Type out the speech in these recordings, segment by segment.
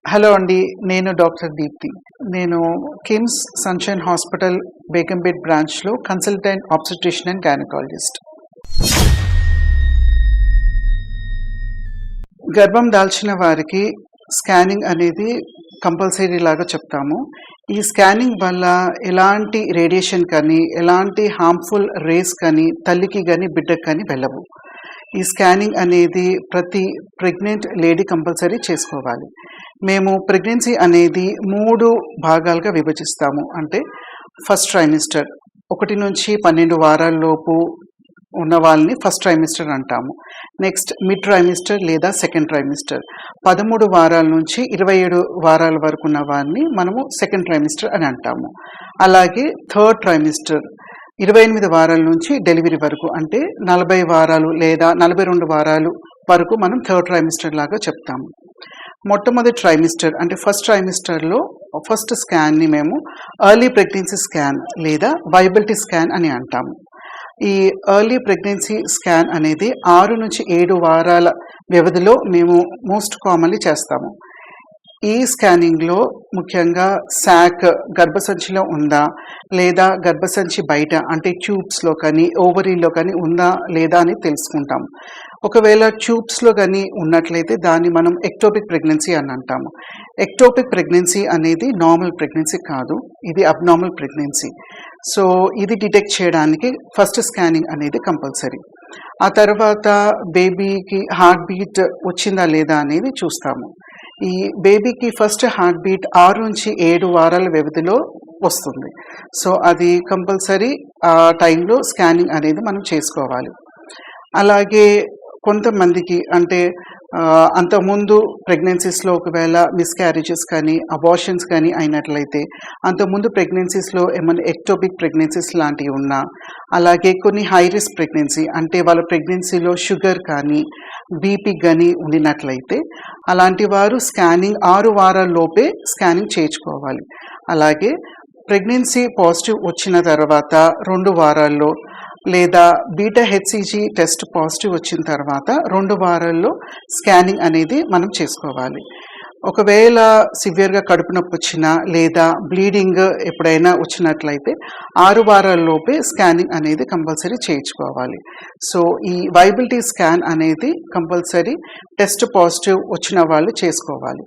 Hello అండి. నేను doctor Deepti. నేను కిమ్స్ సన్‌షైన్ హాస్పిటల్ బేగంపేట్ బ్రాంచ్‌లో కన్సల్టెంట్ ఆబ్స్టెట్రిషియన్ అండ్ గైనకాలజిస్ట్. గర్భం దాల్చిన వారికి స్కానింగ్ అనేది కంపల్సరీ లాగా చెప్తాము. ఈ స్కానింగ్ వల్ల ఎలాంటి రేడియేషన్ కానీ, ఎలాంటి హార్మ్‌ఫుల్ రేస్ కానీ తల్లికి గాని, బిడ్డకి కానీ వెళ్ళవు. ఈ స్కానింగ్ అనేది ప్రతి ప్రెగ్నెంట్ లేడీ కంపల్సరీ చేసుకోవాలి. మేము ప్రెగ్నెన్సీ అనేది 3 భాగాలుగా విభజిస్తాము. అంటే ఫస్ట్ ట్రైమిస్టర్ 1 నుంచి 12 వారాల లోపు ఉన్న వాళ్ళని ఫస్ట్ ట్రైమిస్టర్ అంటాము. నెక్స్ట్ మిడ్ ట్రైమిస్టర్ లేదా సెకండ్ ట్రైమిస్టర్ 13 వారాల నుంచి 27 వారాల వరకు ఉన్న వారిని మనము సెకండ్ ట్రైమిస్టర్ అని అంటాము. అలాగే థర్డ్ ట్రైమిస్టర్ 28 వారాల నుంచి డెలివరీ వరకు, అంటే 40 వారాలు లేదా 42 వారాలు వరకు మనం థర్డ్ ట్రైమిస్టర్ లాగా చెప్తాము. మొట్టమొదటి ట్రైమిస్టర్ అంటే ఫస్ట్ ట్రైమిస్టర్లో ఫస్ట్ స్కాన్ని మేము ఎర్లీ ప్రెగ్నెన్సీ స్కాన్ లేదా వైబిలిటీ స్కాన్ అని అంటాము. ఈ ఎర్లీ ప్రెగ్నెన్సీ స్కాన్ అనేది 6 నుంచి 7 వారాల వ్యవధిలో మేము మోస్ట్ కామన్లీ చేస్తాము. ఈ స్కానింగ్లో ముఖ్యంగా శాక్ గర్భసంచిలో ఉందా లేదా గర్భసంచి బయట అంటే ట్యూబ్స్లో కానీ ఓవరీలో కానీ ఉందా లేదా అని తెలుసుకుంటాం. ఒకవేళ ట్యూబ్స్లో కానీ ఉన్నట్లయితే దాన్ని మనం ఎక్టోపిక్ ప్రెగ్నెన్సీ అని అంటాము. ఎక్టోపిక్ ప్రెగ్నెన్సీ అనేది నార్మల్ ప్రెగ్నెన్సీ కాదు, ఇది అబ్నార్మల్ ప్రెగ్నెన్సీ. సో ఇది డిటెక్ట్ చేయడానికి ఫస్ట్ స్కానింగ్ అనేది కంపల్సరీ. ఆ తర్వాత బేబీకి హార్ట్ బీట్ వచ్చిందా లేదా అనేది చూస్తాము. ఈ బేబీకి ఫస్ట్ హార్ట్ బీట్ 6 నుంచి 7 వారాల వ్యవధిలో వస్తుంది. సో అది కంపల్సరీ ఆ టైంలో స్కానింగ్ అనేది మనం చేసుకోవాలి. అలాగే కొంతమందికి అంటే అంతకుముందు ప్రెగ్నెన్సీస్లో ఒకవేళ మిస్క్యారేజెస్ కానీ అబార్షన్స్ కానీ అయినట్లయితే, అంతకుముందు ప్రెగ్నెన్సీస్లో ఏమైనా ఎక్టోపిక్ ప్రెగ్నెన్సీస్ లాంటివి ఉన్నా, అలాగే కొన్ని హై రిస్క్ ప్రెగ్నెన్సీ అంటే వాళ్ళ ప్రెగ్నెన్సీలో షుగర్ కానీ బీపీ కానీ ఉండినట్లయితే అలాంటి వారు స్కానింగ్ 6 వారాల లోపే స్కానింగ్ చేయించుకోవాలి. అలాగే ప్రెగ్నెన్సీ పాజిటివ్ వచ్చిన తర్వాత 2 వారాల్లో లేదా బీటా హెచ్సిజీ టెస్ట్ పాజిటివ్ వచ్చిన తర్వాత 2 వారాల్లో స్కానింగ్ అనేది మనం చేసుకోవాలి. ఒకవేళ సివియర్గా కడుపు నొప్పి వచ్చినా లేదా బ్లీడింగ్ ఎప్పుడైనా వచ్చినట్లయితే 6 వారాల లోపే స్కానింగ్ అనేది కంపల్సరీ చేయించుకోవాలి. సో ఈ వైబిలిటీ స్కాన్ అనేది కంపల్సరీ టెస్ట్ పాజిటివ్ వచ్చిన వాళ్ళు చేసుకోవాలి.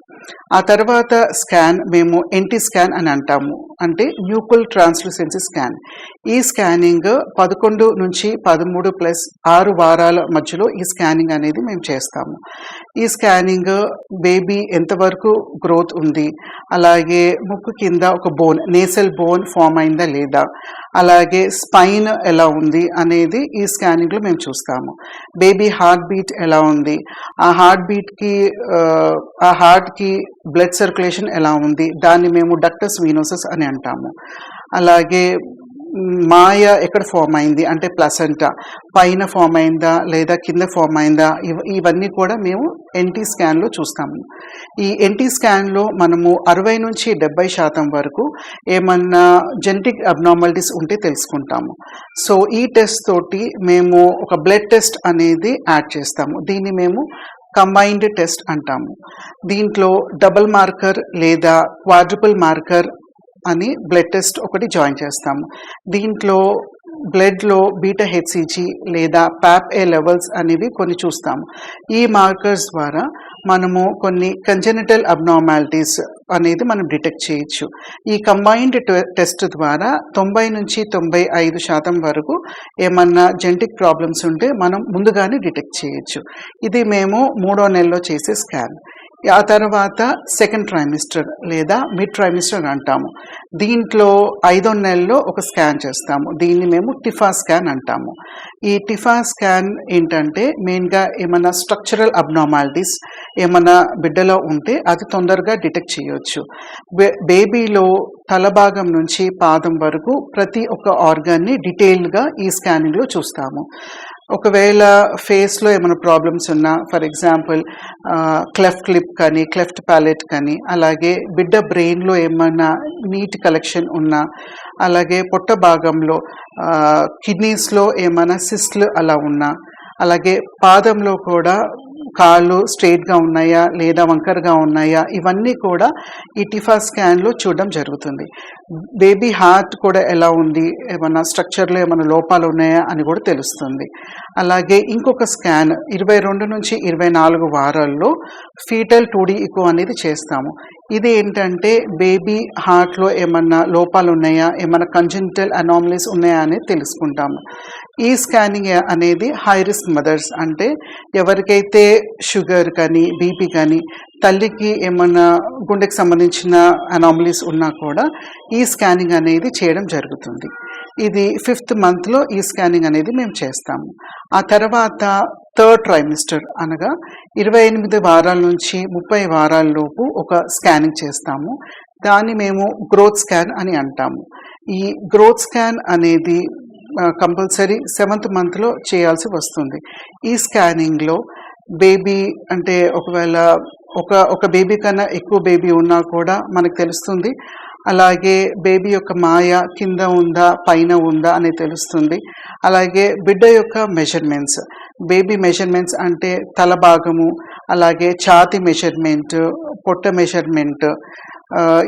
ఆ తర్వాత స్కాన్ మేము ఎన్టీ స్కాన్ అని అంటాము, అంటే న్యూక్లియర్ ట్రాన్స్లూసెన్సీ స్కాన్. ఈ స్కానింగ్ 11 నుంచి 13 ప్లస్ 6 వారాల మధ్యలో ఈ స్కానింగ్ అనేది మేము చేస్తాము. ఈ స్కానింగ్ బేబీ ఎంతవరకు గ్రోత్ ఉంది, అలాగే ముక్కు కింద ఒక బోన్ నేసల్ బోన్ ఫామ్ అయిందా లేదా, అలాగే స్పైన్ ఎలా ఉంది అనేది ఈ స్కానింగ్లో మేము చూస్తాము. బేబీ హార్ట్ బీట్ ఎలా ఉంది, ఆ హార్ట్ బీట్కి ఆ హార్ట్కి బ్లడ్ సర్క్యులేషన్ ఎలా ఉంది, దాన్ని మేము డక్టస్ వీనోసస్ అని అంటాము. అలాగే మాయ ఎక్కడ ఫామ్ అయింది అంటే ప్లసెంటా పైన ఫామ్ అయిందా లేదా కింద ఫామ్ అయిందా, ఇవన్నీ కూడా మేము ఎన్టీ స్కాన్లో చూస్తాము. ఈ ఎన్టీ స్కాన్లో మనము 60 నుంచి 70% వరకు ఏమన్నా జెనెటిక్ అబ్నార్మాలిటీస్ ఉంటే తెలుసుకుంటాము. సో ఈ టెస్ట్ తోటి మేము ఒక బ్లడ్ టెస్ట్ అనేది యాడ్ చేస్తాము. దీన్ని మేము కంబైన్డ్ టెస్ట్ అంటాము. దీంట్లో డబుల్ మార్కర్ లేదా క్వాడ్రుపుల్ మార్కర్ అని బ్లడ్ టెస్ట్ ఒకటి జాయిన్ చేస్తాము. దీంట్లో బ్లడ్లో బీటా హెచ్సిజీ లేదా ప్యాప్-ఏ లెవెల్స్ అనేవి కొన్ని చూస్తాము. ఈ మార్కర్స్ ద్వారా మనము కొన్ని కంజెనిటల్ అబ్నార్మాలిటీస్ అనేది మనం డిటెక్ట్ చేయొచ్చు. ఈ కంబైన్డ్ టెస్ట్ ద్వారా 90 నుంచి 95% వరకు ఏమన్నా జెనెటిక్ ప్రాబ్లమ్స్ ఉంటే మనం ముందుగానే డిటెక్ట్ చేయొచ్చు. ఇది మేము 3వ నెలలో చేసే స్కాన్. ఆ తర్వాత సెకండ్ ట్రైమిస్టర్ లేదా మిడ్ ట్రైమిస్టర్ అంటాము. దీంట్లో 5వ నెలలో ఒక స్కాన్ చేస్తాము. దీన్ని మేము టిఫా స్కాన్ అంటాము. ఈ టిఫా స్కాన్ ఏంటంటే మెయిన్గా ఏమైనా స్ట్రక్చరల్ అబ్నార్మాలిటీస్ ఏమైనా బిడ్డలో ఉంటే అది తొందరగా డిటెక్ట్ చేయొచ్చు. బేబీలో తల భాగం నుంచి పాదం వరకు ప్రతి ఒక్క ఆర్గాన్ని డీటెయిల్డ్గా ఈ స్కానింగ్లో చూస్తాము. ఒకవేళ ఫేస్లో ఏమైనా ప్రాబ్లమ్స్ ఉన్నా, ఫర్ ఎగ్జాంపుల్ క్లెఫ్ట్ లిప్ కానీ క్లెఫ్ట్ ప్యాలెట్ కానీ, అలాగే బిడ్డ బ్రెయిన్లో ఏమైనా నీట్ కలెక్షన్ ఉన్నా, అలాగే పొట్ట భాగంలో కిడ్నీస్లో ఏమైనా సిస్ట్లు అలా ఉన్నా, అలాగే పాదంలో కూడా కాళ్ళు స్ట్రెయిట్‌గా ఉన్నాయా? లేదా వంకరగా ఉన్నాయా? ఇవన్నీ కూడా ఈ టిఫా స్కాన్‌లో చూడడం జరుగుతుంది. బేబీ హార్ట్ కూడా ఎలా ఉంది? ఏమన్నా స్ట్రక్చర్‌లో ఏమన్నా లోపాలు ఉన్నాయా? అని కూడా తెలుస్తుంది. అలాగే ఇంకొక స్కాన్ 22-24 వారాల్లో ఫీటల్ 2D ఎకో అనేది చేస్తాము. ఇది ఏంటంటే బేబీ హార్ట్‌లో ఏమన్నా లోపాలు ఉన్నాయా? ఏమన్నా కంజెనిటల్ అనామలీస్ ఉన్నాయా? అనేది తెలుసుకుంటాము. ఈ స్కానింగ్ అనేది హై రిస్క్ మదర్స్ అంటే ఎవరికైతే షుగర్ కానీ, బీపీ కానీ, తల్లికి ఏమన్నా గుండెకి సంబంధించిన అనామలీస్ ఉన్నా కూడా ఈ స్కానింగ్ అనేది చేయడం జరుగుతుంది. ఇది 5th మంత్‌లో ఈ స్కానింగ్ అనేది మేము చేస్తాము. ఆ తర్వాత థర్డ్ ట్రైమిస్టర్ అనగా 28 వారాల నుంచి 30 వారాల లోపు ఒక స్కానింగ్ చేస్తాము. దాన్ని మేము గ్రోత్ స్కాన్ అని అంటాము. ఈ గ్రోత్ స్కాన్ అనేది కంపల్సరీ 7th మంత్‌లో చేయాల్సి వస్తుంది. ఈ స్కానింగ్‌లో బేబీ అంటే ఒకవేళ ఒక బేబీ కన్నా ఎక్కువ బేబీ ఉన్నా కూడా మనకు తెలుస్తుంది. అలాగే బేబీ యొక్క మాయ కింద ఉందా? పైన ఉందా? అనేది తెలుస్తుంది. అలాగే బిడ్డ యొక్క మెజర్‌మెంట్స్, బేబీ మెజర్‌మెంట్స్ అంటే తల భాగము, అలాగే ఛాతీ మెజర్‌మెంట్, పొట్ట మెజర్‌మెంట్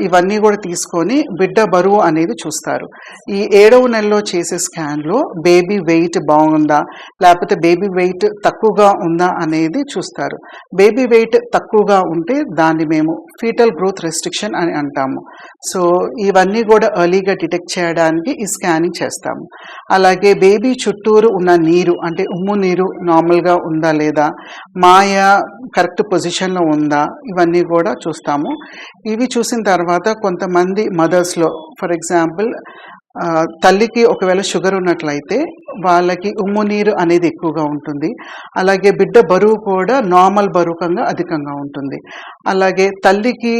ఇవన్నీ కూడా తీసుకొని బిడ్డ బరువు అనేది చూస్తారు. ఈ 7వ నెలలో చేసే స్కాన్‌లో బేబీ వెయిట్ బాగుందా? లేకపోతే బేబీ వెయిట్ తక్కువగా ఉందా? అనేది చూస్తారు. బేబీ వెయిట్ తక్కువగా ఉంటే దాన్ని మేము ఫీటల్ గ్రోత్ రెస్ట్రిక్షన్ అని అంటాము. సో ఇవన్నీ కూడా ఎర్లీగా డిటెక్ట్ చేయడానికి ఈ స్కానింగ్ చేస్తాము. అలాగే బేబీ చుట్టూరు ఉన్న నీరు అంటే ఉమ్ము నీరు నార్మల్‌గా ఉందా? లేదా? మాయ కరెక్ట్ పొజిషన్‌లో ఉందా? ఇవన్నీ కూడా చూస్తాము. ఇవి చూసిన తర్వాత కొంతమంది మదర్స్‌లో ఫర్ ఎగ్జాంపుల్ తల్లికి ఒకవేళ షుగర్ ఉన్నట్లయితే వాళ్ళకి ఉమ్ము నీరు అనేది ఎక్కువగా ఉంటుంది. అలాగే బిడ్డ బరువు కూడా నార్మల్ బరువు కన్నా అధికంగా ఉంటుంది. అలాగే తల్లికి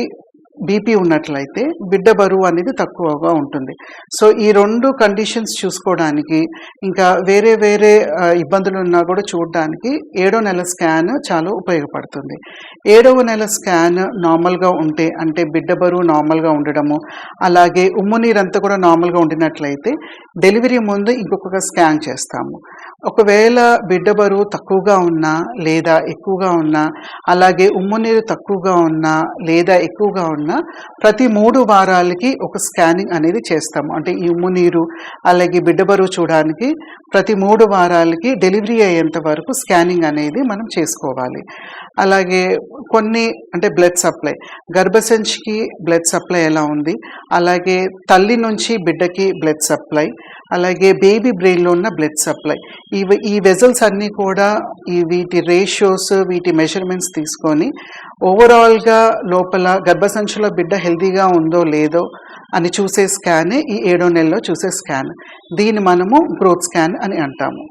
బీపీ ఉన్నట్లయితే బిడ్డ బరువు అనేది తక్కువగా ఉంటుంది. సో ఈ 2 కండిషన్స్ చూసుకోవడానికి ఇంకా వేరే ఇబ్బందులు ఉన్నా కూడా చూడడానికి 7వ నెల స్కాన్ చాలా ఉపయోగపడుతుంది. 7వ నెల స్కాన్ నార్మల్‌గా ఉంటే అంటే బిడ్డ బరువు నార్మల్‌గా ఉండడము, అలాగే ఉమ్ము నీరంతా కూడా నార్మల్‌గా ఉండినట్లయితే డెలివరీ ముందు ఇంకొక స్కాన్ చేస్తాము. ఒకవేళ బిడ్డ బరువు తక్కువగా ఉన్నా లేదా ఎక్కువగా ఉన్నా, అలాగే ఉమ్ము నీరు తక్కువగా ఉన్నా లేదా ఎక్కువగా ఉన్నా ప్రతి 3 వారాలకి ఒక స్కానింగ్ అనేది చేస్తాము. అంటే ఈ ఉమ్ము నీరు అలాగే బిడ్డ బరువు చూడడానికి ప్రతి 3 వారాలకి డెలివరీ అయ్యేంత వరకు స్కానింగ్ అనేది మనం చేసుకోవాలి. అలాగే కొన్ని అంటే బ్లడ్ సప్లై, గర్భసంచికి బ్లడ్ సప్లై ఎలా ఉంది, అలాగే తల్లి నుంచి బిడ్డకి బ్లడ్ సప్లై, అలాగే బేబీ బ్రెయిన్‌లో ఉన్న బ్లడ్ సప్లై, ఈ వెజల్స్ అన్నీ కూడా వీటి రేషియోస్, వీటి మెజర్‌మెంట్స్ తీసుకొని ఓవరాల్‌గా లోపల గర్భసంచిలో బిడ్డ హెల్తీగా ఉందో లేదో అని చూసే స్కానే ఈ 7వ నెలలో చూసే స్కాన్. దీన్ని మనము గ్రోత్ స్కాన్ అని అంటాము.